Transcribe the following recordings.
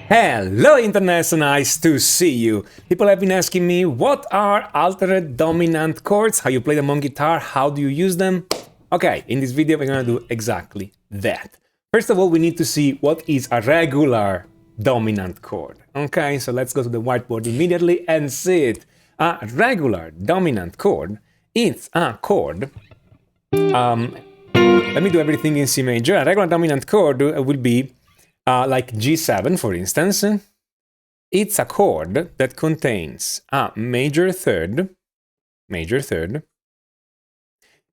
Hello Internet, so nice to see you. People have been asking me, what are altered dominant chords? How you play them on guitar? How do you use them? Okay, in this video we're gonna do exactly that. First of all, we need to see what is a regular dominant chord. Okay, so let's go to the whiteboard immediately and see it. A regular dominant chord, it's a chord. Let me do everything in C major. A regular dominant chord will be like G7, for instance. It's a chord that contains a major third,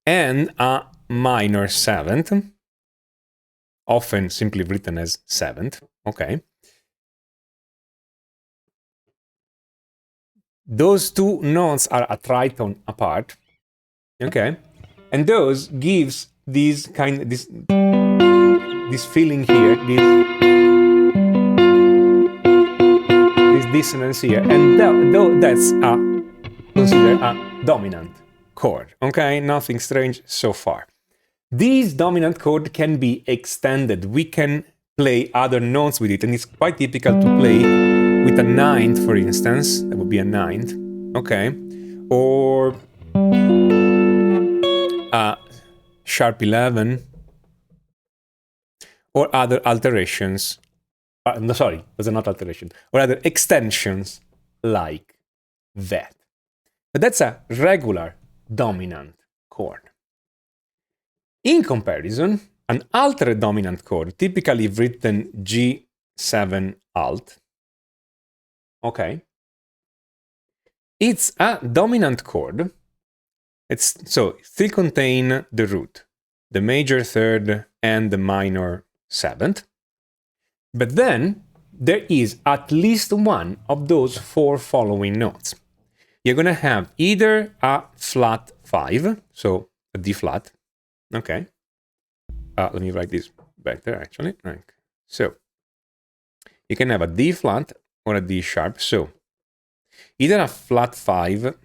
and a minor seventh, often simply written as seventh, okay? Those two notes are a tritone apart, okay? And those gives this feeling here, this dissonance here, and that's considered a dominant chord, okay? Nothing strange so far. This dominant chord can be extended. We can play other notes with it, and it's quite typical to play with a ninth, for instance. That would be a ninth, okay? Or sharp 11, or other alterations. No, sorry, those are not alterations. Or other extensions like that. But that's a regular dominant chord. In comparison, an altered dominant chord, typically written G7 alt, okay, it's a dominant chord. So it still contain the root, the major third, and the minor seventh. But then there is at least one of those four following notes. You're gonna have either a flat 5, so a D flat, okay. Let me write this back there actually. So you can have a D flat or a D sharp. So either a flat 5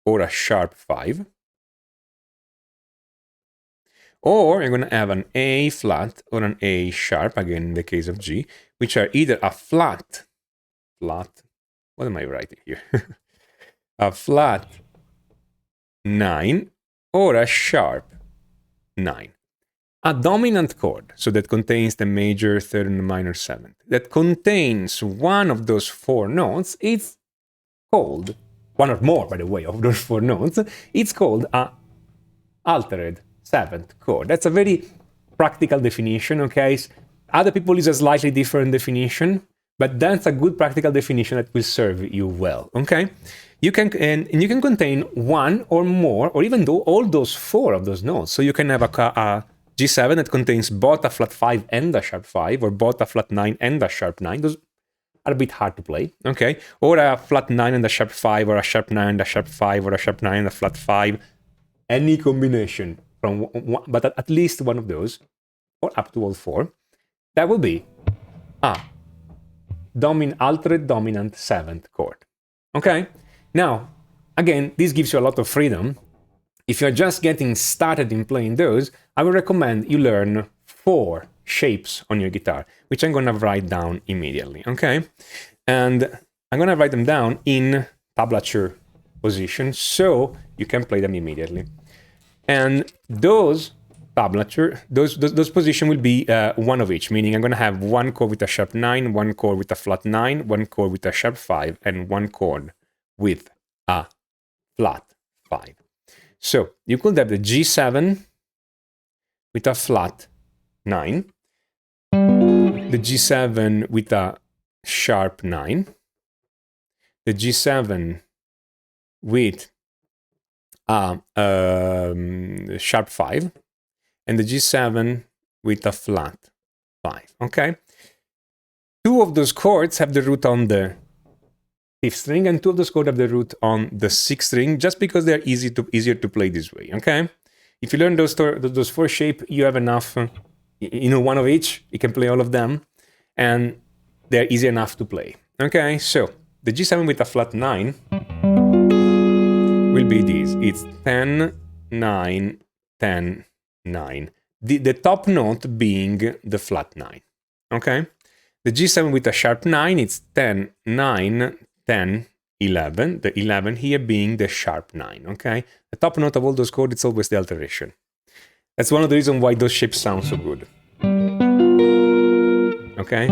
or a sharp 5. Or you're going to have an A flat or an A sharp, again in the case of G, which are either a flat, what am I writing here? A flat 9 or a sharp 9. A dominant chord, so that contains the major third and the minor seventh, that contains one of those four notes, it's called, one or more by the way of those four notes, it's called a altered seventh chord. That's a very practical definition, okay? Other people use a slightly different definition, but that's a good practical definition that will serve you well, okay? You can contain one or more, or even though all those four of those notes. So you can have a G7 that contains both a flat 5 and a sharp 5, or both a flat 9 and a sharp 9. Those are a bit hard to play, okay? Or a flat 9 and a sharp 5, or a sharp 9 and a sharp 5, or a sharp 9 and a flat 5. Any combination from one, but at least one of those, or up to all four, that will be a altered dominant seventh chord, okay? Now, again, this gives you a lot of freedom. If you're just getting started in playing those, I would recommend you learn 4 shapes on your guitar, which I'm gonna write down immediately, okay? And I'm gonna write them down in tablature position so you can play them immediately. And those tablature, those position will be one of each, meaning I'm gonna have one chord with a sharp 9, one chord with a flat 9, one chord with a sharp 5, and one chord with a flat 5. So you could have the G7 with a flat 9, the G7 with a sharp 9, the G7 with a sharp 5, and the G7 with a flat 5, okay? 2 of those chords have the root on the 5th string, and 2 of those chords have the root on the 6th string, just because they're easier to play this way, okay? If you learn those 4 shapes, you have enough, one of each, you can play all of them, and they're easy enough to play, okay? So, the G7 with a flat 9 will be this. It's 10, 9, 10, 9. the top note being the flat 9, okay? The G7 with a sharp 9, it's 10, 9, 10, 11, the 11 here being the sharp 9, okay? The top note of all those chords, it's always the alteration. That's one of the reasons why those shapes sound so good. Okay?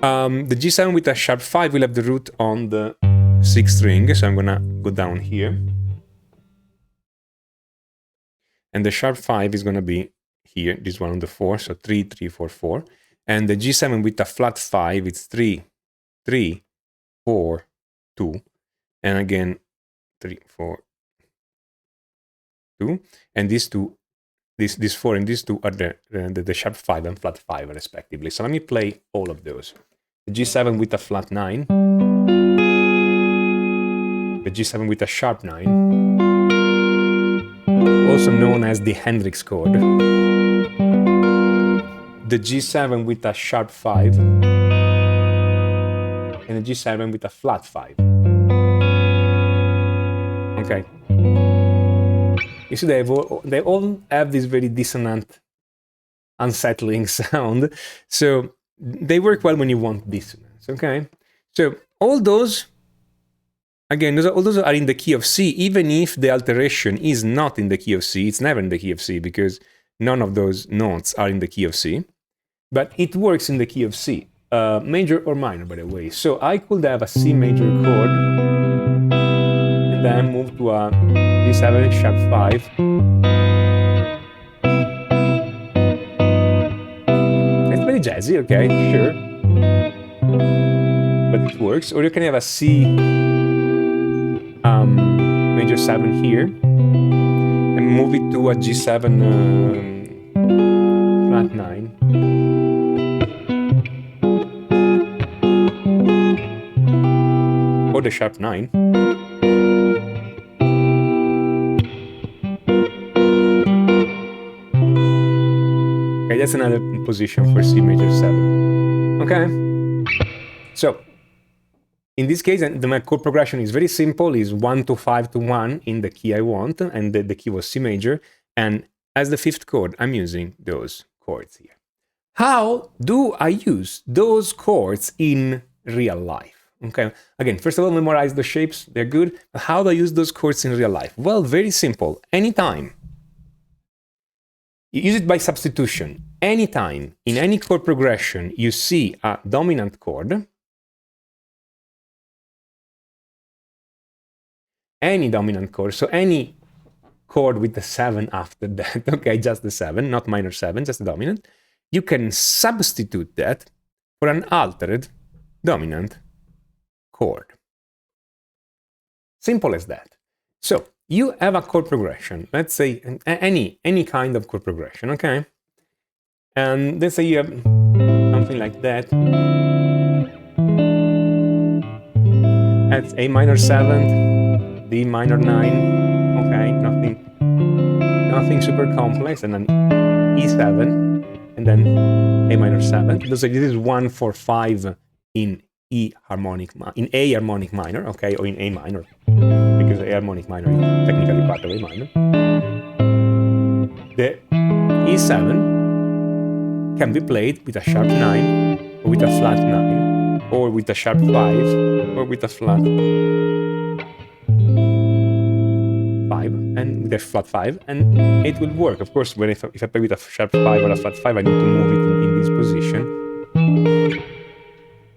The G7 with a sharp 5 will have the root on the 6th string, so I'm gonna go down here. And the sharp 5 is gonna be here, this one on the 4, so 3, 3, 4, 4. And the G7 with a flat 5, it's 3, 3, 4, 2. And again, 3, 4, 2. And these two, this 4 and these 2 are the sharp 5 and flat 5 respectively. So let me play all of those. The G7 with a flat 9. The G7 with a sharp 9. Also known as the Hendrix chord. The G7 with a sharp 5. And the G7 with a flat 5. Okay. You see, they all have this very dissonant, unsettling sound. So they work well when you want dissonance, okay? So all those, again, all those are in the key of C, even if the alteration is not in the key of C. It's never in the key of C because none of those notes are in the key of C. But it works in the key of C, major or minor, by the way. So I could have a C major chord, and then move to a G7 sharp 5. It's very jazzy, okay, sure. But it works. Or you can have a C major 7 here, and move it to a G7 flat 9. Or the sharp 9. Okay, that's another position for C major 7. Okay? So, in this case, my chord progression is very simple, is 1 to 5 to 1 in the key I want, and the key was C major, and as the 5th chord, I'm using those chords here. How do I use those chords in real life? Okay, again, first of all, memorize the shapes, they're good. But how do I use those chords in real life? Well, very simple. Anytime. You use it by substitution. Anytime, in any chord progression, you see a dominant chord, any dominant chord, so any chord with the 7 after that, okay, just the 7, not minor 7, just the dominant, you can substitute that for an altered dominant chord. Simple as that. So you have a chord progression, let's say any kind of chord progression, okay? And let's say you have something like that. That's A minor 7th, D minor 9, okay, nothing super complex, and then E7, and then A minor 7th. This is 1, 4, 5 in A harmonic minor, okay, or in A minor, because A harmonic minor is technically part of A minor. The E7 can be played with a sharp 9, or with a flat 9, or with a sharp 5, or with a flat 5, and with a flat 5, and it will work. Of course, if I play with a sharp 5 or a flat 5, I need to move it in this position.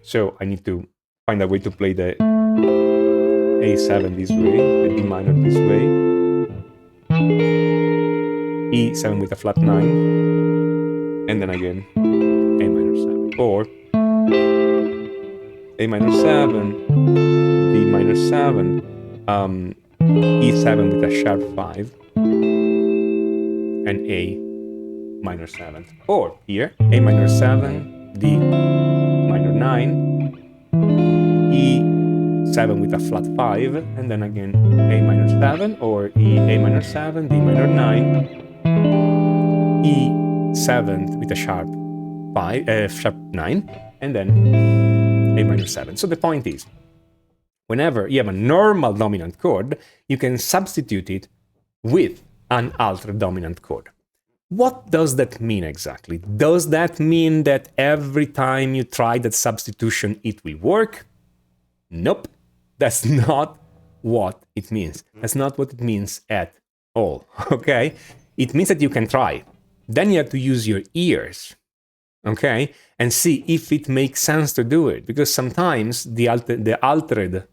So I need to find a way to play the A7 this way, the D minor this way, E7 with a flat 9, and then again A minor 7, or A minor 7, D minor 7, E7 with a sharp 5, and A minor 7, or here A minor 7, D minor 9, E7 with a flat 5, and then again A minor 7, or A minor 7, D minor 9, E7 with a sharp 5, sharp 9, and then A minor 7. So the point is, whenever you have a normal dominant chord, you can substitute it with an altered dominant chord. What does that mean exactly? Does that mean that every time you try that substitution, it will work? Nope. That's not what it means. That's not what it means at all, okay? It means that you can try. Then you have to use your ears, okay? And see if it makes sense to do it. Because sometimes the altered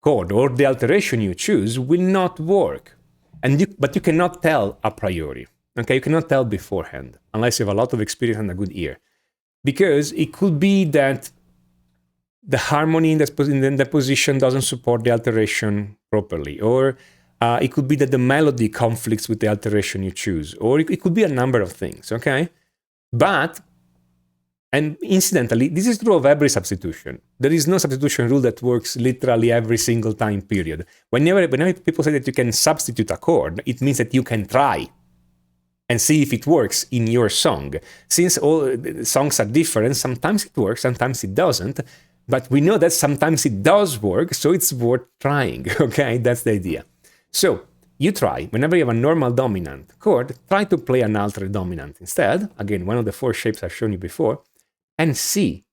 chord or the alteration you choose will not work. But you cannot tell a priori. Okay, you cannot tell beforehand unless you have a lot of experience and a good ear, because it could be that the harmony in the position doesn't support the alteration properly, or it could be that the melody conflicts with the alteration you choose, or it could be a number of things. Okay, and incidentally, this is true of every substitution. There is no substitution rule that works literally every single time period. Whenever people say that you can substitute a chord, it means that you can try and see if it works in your song. Since all songs are different, sometimes it works, sometimes it doesn't, but we know that sometimes it does work, so it's worth trying, okay? That's the idea. So, you try, whenever you have a normal dominant chord, try to play an altered dominant instead, again, one of the 4 shapes I've shown you before, and see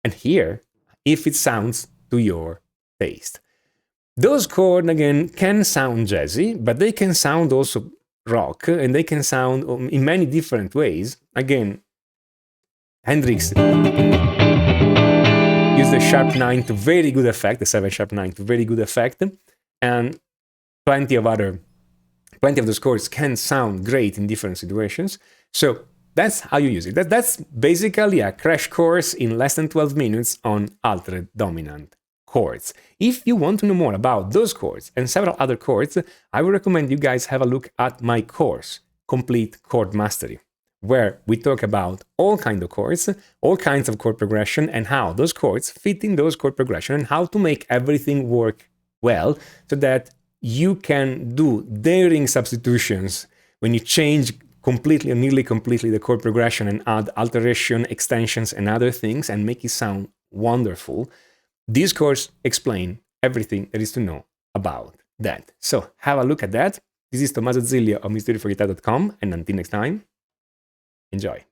and hear if it sounds to your taste. Those chords, again, can sound jazzy, but they can sound also rock, and they can sound in many different ways. Again, Hendrix used the sharp 9 to very good effect, the 7 sharp 9 to very good effect, and plenty of those chords can sound great in different situations. So that's how you use it. That's basically a crash course in less than 12 minutes on altered dominant chords. If you want to know more about those chords and several other chords, I would recommend you guys have a look at my course, Complete Chord Mastery, where we talk about all kinds of chords, all kinds of chord progression, and how those chords fit in those chord progression, and how to make everything work well so that you can do daring substitutions when you change completely or nearly completely the chord progression and add alteration, extensions, and other things and make it sound wonderful. This course explains everything there is to know about that. So have a look at that. This is Tommaso Zilio of MyStudioForGuitar.com, and until next time, enjoy.